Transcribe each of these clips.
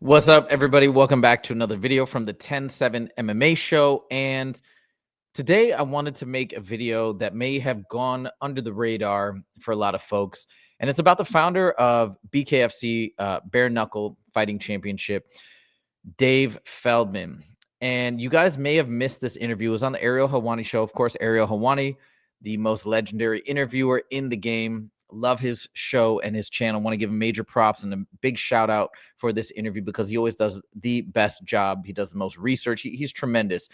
What's up, everybody? Welcome back to another video from the 10-7 MMA show. And today I wanted to make a video that may have gone under the radar for a lot of folks. And it's about the founder of BKFC, Bare Knuckle Fighting Championship, Dave Feldman. And you guys may have missed this interview. It was on the Ariel Helwani show. Of course, Ariel Helwani, the most legendary interviewer in the game. Love his show and his channel. Want to give him major props and a big shout out for this interview because he always does the best job. He does the most research. He's tremendous.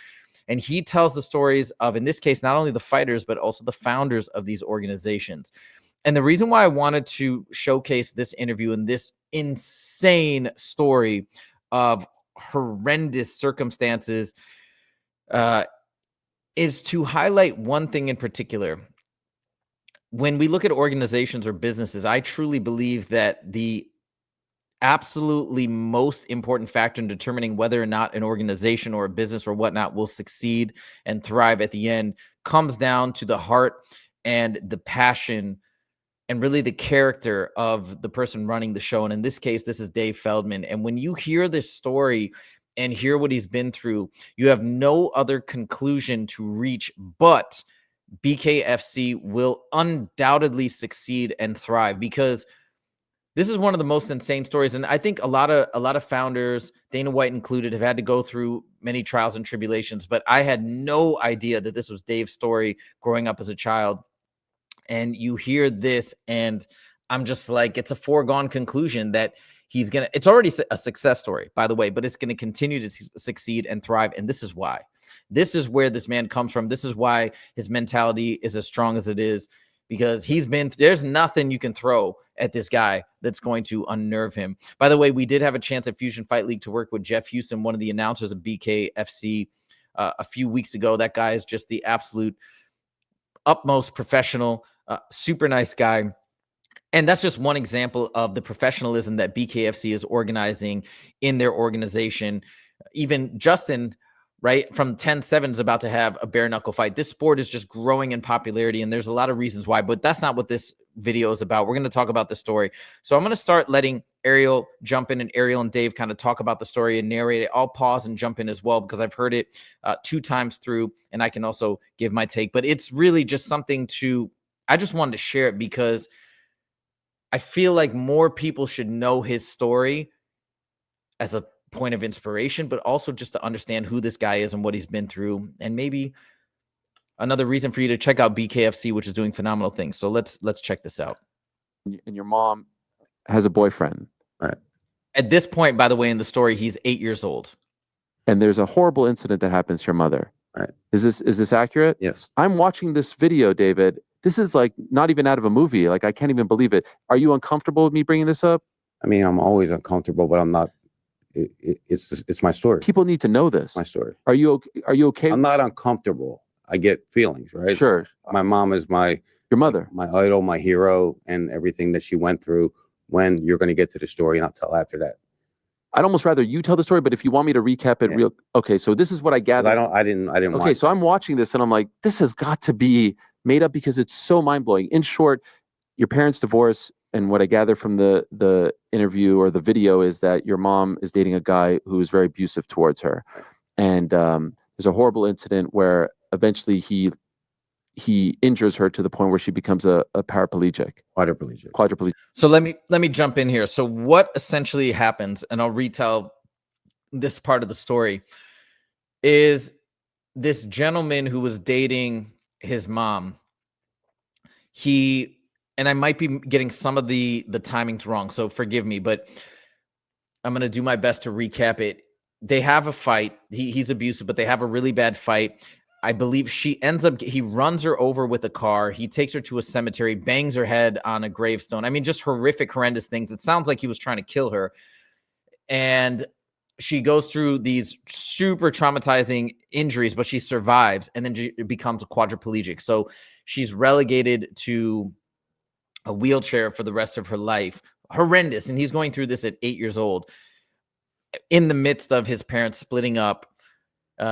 And he tells the stories of, in this case, not only the fighters, but also the founders of these organizations. And the reason why I wanted to showcase this interview and this insane story of horrendous circumstances is to highlight one thing in particular. When we look at organizations or businesses, I truly believe that the absolutely most important factor in determining whether or not an organization or a business or whatnot will succeed and thrive at the end comes down to the heart and the passion and really the character of the person running the show. And in this case, this is Dave Feldman. And when you hear this story and hear what he's been through, you have no other conclusion to reach but BKFC will undoubtedly succeed and thrive, because this is one of the most insane stories. And I think a lot of founders, Dana White included, have had to go through many trials and tribulations, but I had no idea that this was Dave's story growing up as a child. And you hear this and I'm just like, it's a foregone conclusion that it's already a success story, by the way, but it's going to continue to succeed and thrive. And this is why. This is where this man comes from. This is why his mentality is as strong as it is, because there's nothing you can throw at this guy that's going to unnerve him. By the way, we did have a chance at Fusion Fight League to work with Jeff Houston, one of the announcers of BKFC, a few weeks ago. That guy is just the absolute utmost professional, super nice guy. And that's just one example of the professionalism that BKFC is organizing in their organization. Even Justin, right, from 10-7 is about to have a bare knuckle fight. This sport is just growing in popularity, and there's a lot of reasons why, but that's not what this video is about. We're going to talk about the story. So I'm going to start letting Ariel jump in, and Ariel and Dave kind of talk about the story and narrate it. I'll pause and jump in as well because I've heard it 2 times through, and I can also give my take. But it's really just something I just wanted to share it because I feel like more people should know his story as a point of inspiration, but also just to understand who this guy is and what he's been through. And maybe another reason for you to check out BKFC, which is doing phenomenal things. So let's check this out. And your mom has a boyfriend. Right. At this point, by the way, in the story, he's 8 years old. And there's a horrible incident that happens to your mother. Right. Is this accurate? Yes. I'm watching this video, David. This is like not even out of a movie. Like, I can't even believe it. Are you uncomfortable with me bringing this up? I mean, I'm always uncomfortable, but I'm not. It's my story. People need to know this. My story. Are you okay? I'm not uncomfortable. I get feelings, right? Sure. My mom is your mother, my idol, my hero, and everything that she went through. When you're going to get to the story, and I'll tell after that. I'd almost rather you tell the story, but if you want me to recap it real, okay. So this is what I gathered. I didn't. Okay, so I'm watching this and I'm like, this has got to be made up because it's so mind blowing. In short, your parents divorce, and what I gather from the interview or the video is that your mom is dating a guy who is very abusive towards her, and there's a horrible incident where eventually he injures her to the point where she becomes a paraplegic. Quadriplegic. So let me jump in here. So what essentially happens, and I'll retell this part of the story, is this gentleman who was dating his mom, and I might be getting some of the timings wrong, so forgive me, but I'm going to do my best to recap it. They have a fight. He's abusive, but they have a really bad fight. I believe he runs her over with a car. He takes her to a cemetery, bangs her head on a gravestone. I mean, just horrific, horrendous things. It sounds like he was trying to kill her. And she goes through these super traumatizing injuries, but she survives. And then she becomes a quadriplegic. So she's relegated to a wheelchair for the rest of her life. Horrendous. And he's going through this at 8 years old in the midst of his parents splitting up.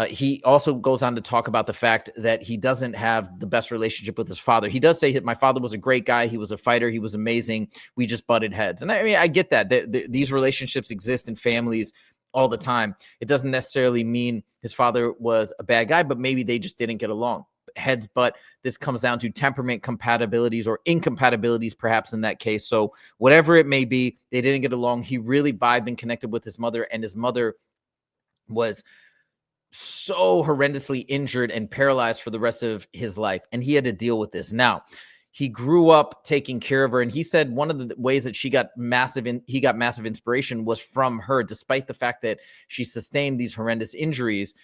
He also goes on to talk about the fact that he doesn't have the best relationship with his father. He does say, my father was a great guy. He was a fighter. He was amazing. We just butted heads. And I mean, I get that. These relationships exist in families all the time. It doesn't necessarily mean his father was a bad guy, but maybe they just didn't get along. Heads, but this comes down to temperament compatibilities or incompatibilities, perhaps in that case. So whatever it may be, they didn't get along. He really vibed and connected with his mother, and his mother was so horrendously injured and paralyzed for the rest of his life. And he had to deal with this. Now, he grew up taking care of her. And he said one of the ways that he got massive inspiration was from her. Despite the fact that she sustained these horrendous injuries,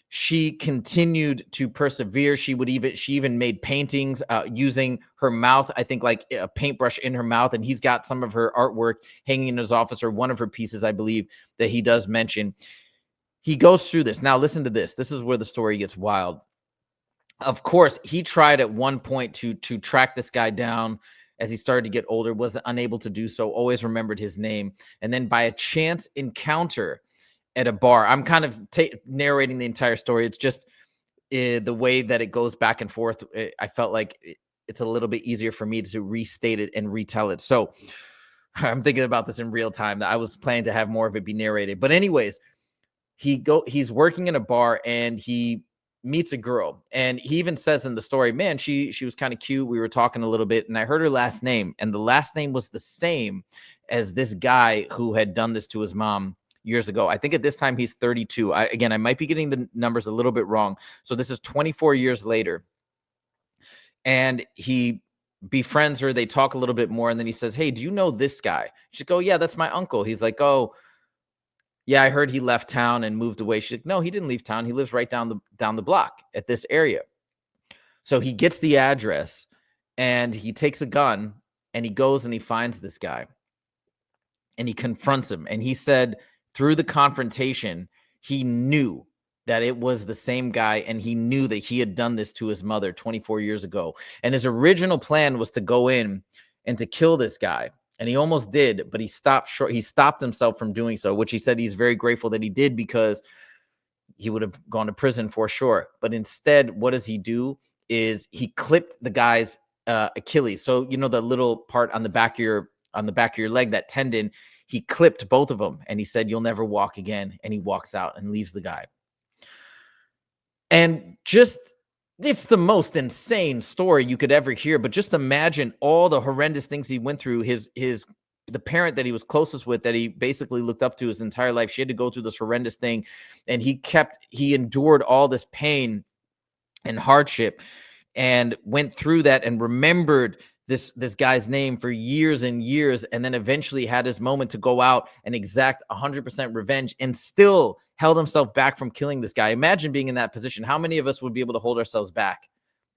she continued to persevere. She even made paintings using her mouth, I think like a paintbrush in her mouth. And he's got some of her artwork hanging in his office, or one of her pieces, I believe, that he does mention. He goes through this. Now, listen to this. This is where the story gets wild. Of course, he tried at one point to track this guy down as he started to get older, was unable to do so, always remembered his name. And then by a chance encounter at a bar, I'm kind of narrating the entire story. It's just the way that it goes back and forth. I felt like it's a little bit easier for me to restate it and retell it. So I'm thinking about this in real time. I was planning to have more of it be narrated. But anyways, he's working in a bar and he meets a girl, and he even says in the story, man, she was kind of cute. We were talking a little bit and I heard her last name, and the last name was the same as this guy who had done this to his mom years ago. I think at this time he's 32. I might be getting the numbers a little bit wrong. So this is 24 years later, and he befriends her. They talk a little bit more, and then he says, hey, do you know this guy? She's like, oh yeah, that's my uncle. He's like, oh yeah, I heard he left town and moved away. She's like, no, he didn't leave town. He lives right down the block at this area. So he gets the address and he takes a gun and he goes and he finds this guy and he confronts him. And he said through the confrontation, he knew that it was the same guy, and he knew that he had done this to his mother 24 years ago. And his original plan was to go in and to kill this guy. And he almost did, but he stopped short. He stopped himself from doing so, which he said he's very grateful that he did, because he would have gone to prison for sure. But instead, what does he do is he clipped the guy's Achilles. So, you know, the little part on the back of your leg, that tendon, he clipped both of them. And he said, you'll never walk again. And he walks out and leaves the guy. And just, it's the most insane story you could ever hear. But just imagine all the horrendous things he went through. The parent that he was closest with, that he basically looked up to his entire life, she had to go through this horrendous thing. And he endured all this pain and hardship and went through that and remembered this guy's name for years and years, and then eventually had his moment to go out and exact 100% revenge, and still held himself back from killing this guy. Imagine being in that position. How many of us would be able to hold ourselves back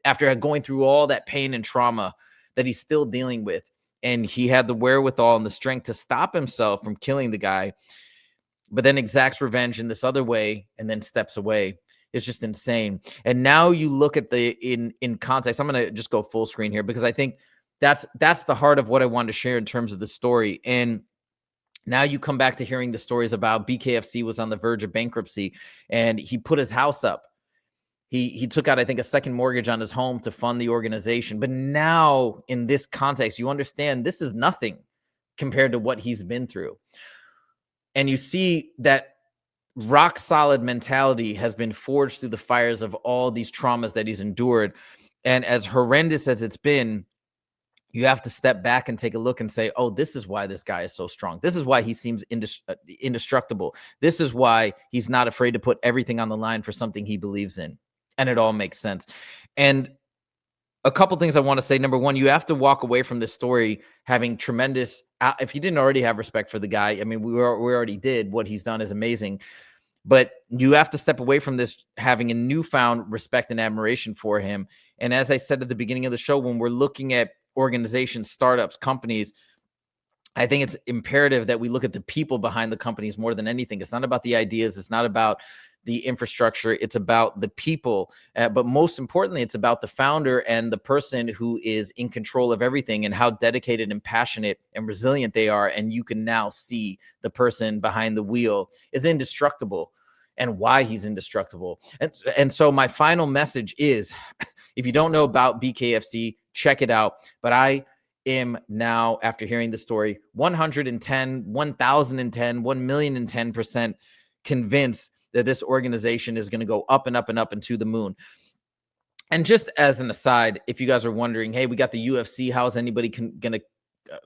after going through all that pain and trauma that he's still dealing with? And he had the wherewithal and the strength to stop himself from killing the guy, but then exacts revenge in this other way and then steps away. It's just insane. And now you look at in context. I'm going to just go full screen here, because I think that's the heart of what I wanted to share in terms of the story. And now you come back to hearing the stories about BKFC was on the verge of bankruptcy, and he put his house up. He took out, I think, a second mortgage on his home to fund the organization. But now in this context, you understand this is nothing compared to what he's been through. And you see that rock solid mentality has been forged through the fires of all these traumas that he's endured. And as horrendous as it's been, you have to step back and take a look and say, oh, this is why this guy is so strong. This is why he seems indestructible. This is why he's not afraid to put everything on the line for something he believes in. And it all makes sense. And a couple things I want to say. Number one, you have to walk away from this story having tremendous, if you didn't already have respect for the guy, I mean, we already did. What he's done is amazing. But you have to step away from this having a newfound respect and admiration for him. And as I said at the beginning of the show, when we're looking at organizations, startups, companies, I think it's imperative that we look at the people behind the companies more than anything. It's not about the ideas. It's not about the infrastructure. It's about the people. But most importantly, it's about the founder and the person who is in control of everything, and how dedicated and passionate and resilient they are. And you can now see the person behind the wheel is indestructible. and why he's indestructible. And so my final message is, if you don't know about BKFC, check it out. But I am now, after hearing the story, 110, 1,010, 1,010% convinced that this organization is going to go up and up and up and to the moon. And just as an aside, if you guys are wondering, hey, we got the UFC, how's anybody going to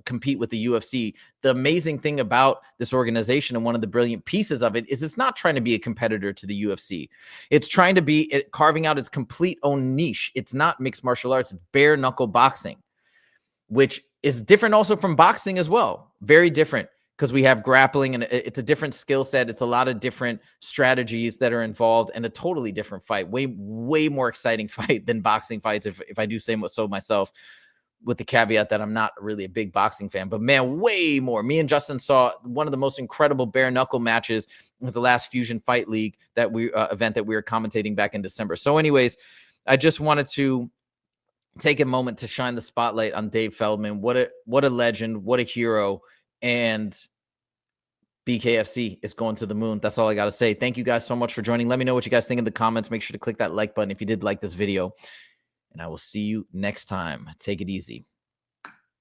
compete with the UFC? The amazing thing about this organization, and one of the brilliant pieces of it, is it's not trying to be a competitor to the UFC. It's trying to be carving out its complete own niche. It's not mixed martial arts, it's bare knuckle boxing, which is different also from boxing as well. Very different, because we have grappling, and it's a different skill set. It's a lot of different strategies that are involved, and a totally different fight. Way more exciting fight than boxing fights, if I do say so myself, with the caveat that I'm not really a big boxing fan. But man, way more. Me and Justin saw one of the most incredible bare knuckle matches with the last Fusion Fight League that event that we were commentating back in December. So anyways, I just wanted to take a moment to shine the spotlight on Dave Feldman. What a legend, what a hero. And BKFC is going to the moon. That's all I got to say. Thank you guys so much for joining. Let me know what you guys think in the comments. Make sure to click that like button if you did like this video. And I will see you next time. Take it easy.